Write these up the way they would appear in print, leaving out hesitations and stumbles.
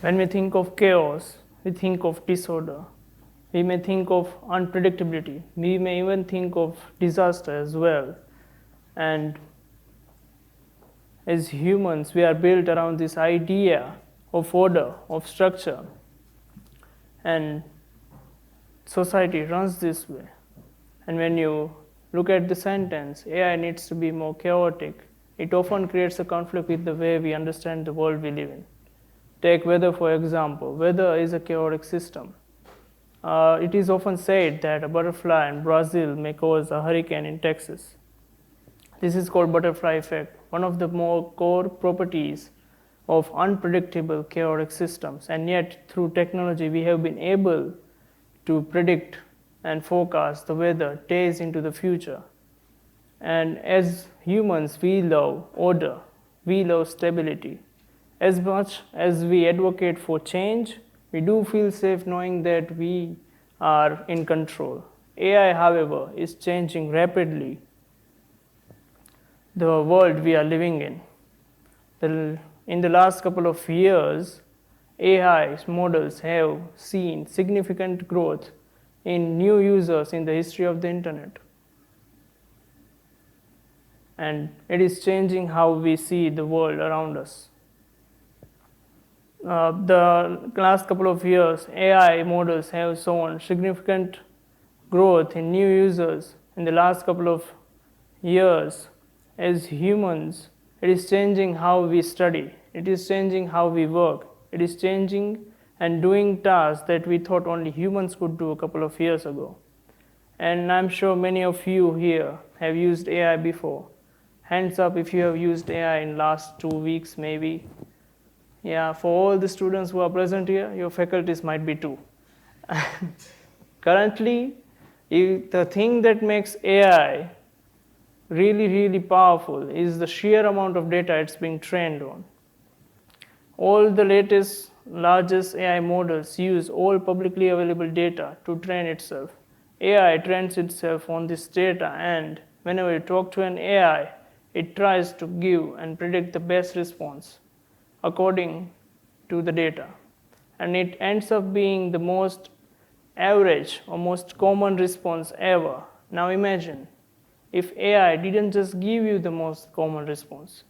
When we think of chaos, we think of disorder. We may think of unpredictability. We may even think of disaster as well. And as humans, we are built around this idea of order, of structure. And society runs this way. And when you look at the sentence, AI needs to be more chaotic, it often creates a conflict with the way we understand the world we live in. Take weather, for example. Weather is a chaotic system. It is often said that a butterfly in Brazil may cause a hurricane in Texas. This is called butterfly effect, one of the more core properties of unpredictable chaotic systems. And yet, through technology, we have been able to predict and forecast the weather days into the future. And as humans, we love order, we love stability. As much as we advocate for change, we do feel safe knowing that we are in control. AI, however, is changing rapidly the world we are living in. In the last couple of years, AI models have seen significant growth in new users in the history of the internet. And it is changing how we see the world around us. The last couple of years, AI models have shown significant growth in new users. In the last couple of years, as humans, it is changing how we study, it is changing how we work, it is changing and doing tasks that we thought only humans could do a couple of years ago. And I'm sure many of you here have used AI before. Hands up if you have used AI in last 2 weeks maybe. Yeah, for all the students who are present here, your faculties might be too. Currently, the thing that makes AI really powerful is the sheer amount of data it's being trained on. All the latest, largest AI models use all publicly available data to train itself. AI trains itself on this data, and whenever you talk to an AI, it tries to give and predict the best response according to the data. And it ends up being the most average or most common response ever. Now imagine if AI didn't just give you the most common response,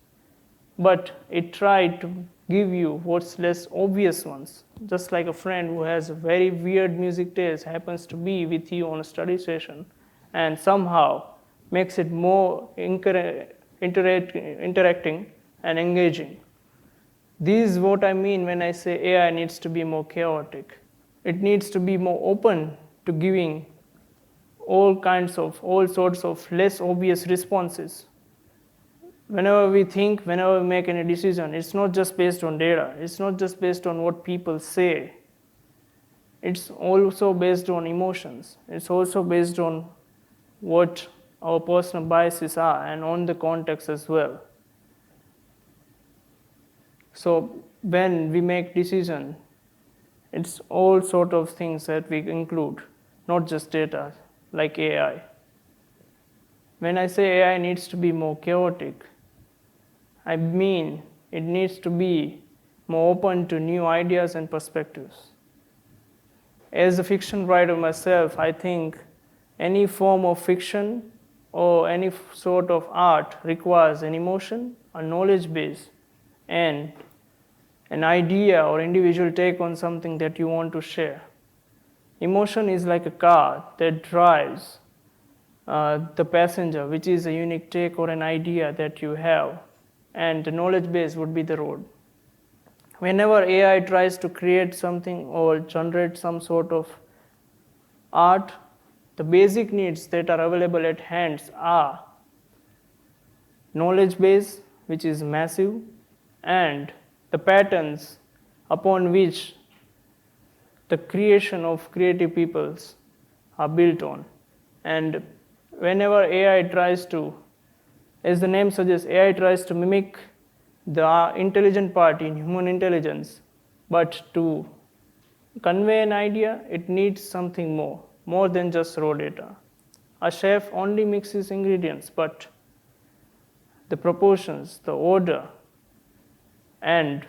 but it tried to give you what's less obvious ones. Just like a friend who has a very weird music taste happens to be with you on a study session and somehow makes it more interacting and engaging. This is what I mean when I say AI needs to be more chaotic. It needs to be more open to giving all sorts of less obvious responses. Whenever we think, whenever we make any decision, it's not just based on data. It's not just based on what people say. It's also based on emotions. It's also based on what our personal biases are and on the context as well. So when we make decision, it's all sort of things that we include, not just data like AI. When I say AI needs to be more chaotic, I mean it needs to be more open to new ideas and perspectives. As a fiction writer myself, I think any form of fiction or any sort of art requires an emotion, a knowledge base, and an idea or individual take on something that you want to share. Emotion is like a car that drives the passenger, which is a unique take or an idea that you have, and the knowledge base would be the road. Whenever AI tries to create something or generate some sort of art, the basic needs that are available at hands are knowledge base, which is massive, and the patterns upon which the creation of creative peoples are built on. And whenever AI tries to, as the name suggests, AI tries to mimic the intelligent part in human intelligence, but to convey an idea, it needs something more than just raw data. A chef only mixes ingredients, but the proportions, the order, and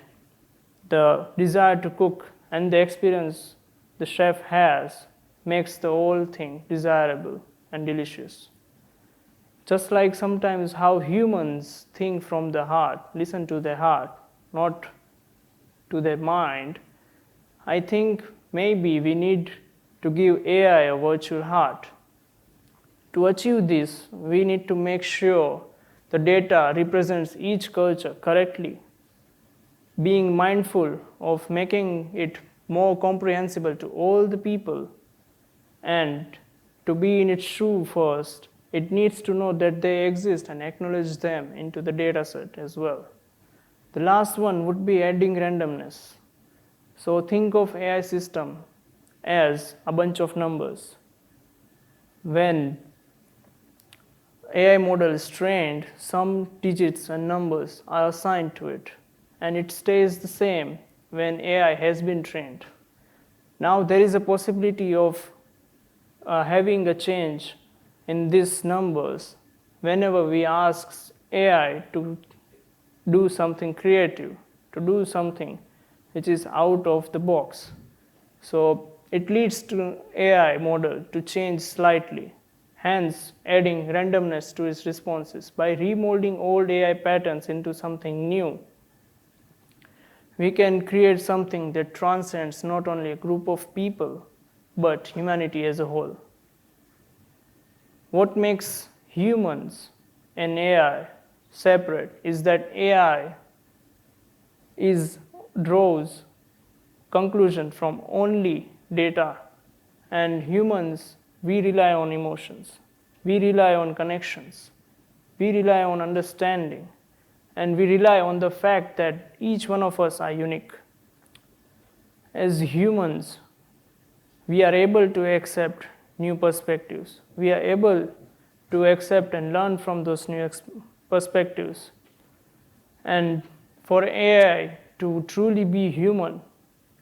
the desire to cook and the experience the chef has makes the whole thing desirable and delicious. Just like sometimes how humans think from the heart, listen to their heart, not to their mind, I think maybe we need to give AI a virtual heart. To achieve this, we need to make sure the data represents each culture correctly, being mindful of making it more comprehensible to all the people, and to be in its shoe first, it needs to know that they exist and acknowledge them into the data set as well. The last one would be adding randomness. So think of AI system as a bunch of numbers. When AI model is trained, some digits and numbers are assigned to it, and it stays the same when AI has been trained. Now there is a possibility of having a change in these numbers whenever we ask AI to do something creative, to do something which is out of the box. So it leads to AI model to change slightly, hence adding randomness to its responses. By remolding old AI patterns into something new, we can create something that transcends not only a group of people, but humanity as a whole. What makes humans and AI separate is that AI draws conclusion from only data, and humans, we rely on emotions, we rely on connections, we rely on understanding, and we rely on the fact that each one of us are unique. As humans, we are able to accept new perspectives. We are able to accept and learn from those new perspectives. And for AI to truly be human,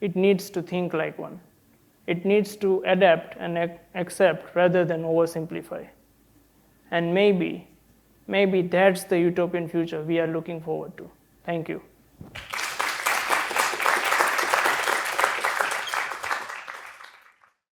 it needs to think like one. It needs to adapt and accept rather than oversimplify. And maybe that's the utopian future we are looking forward to. Thank you.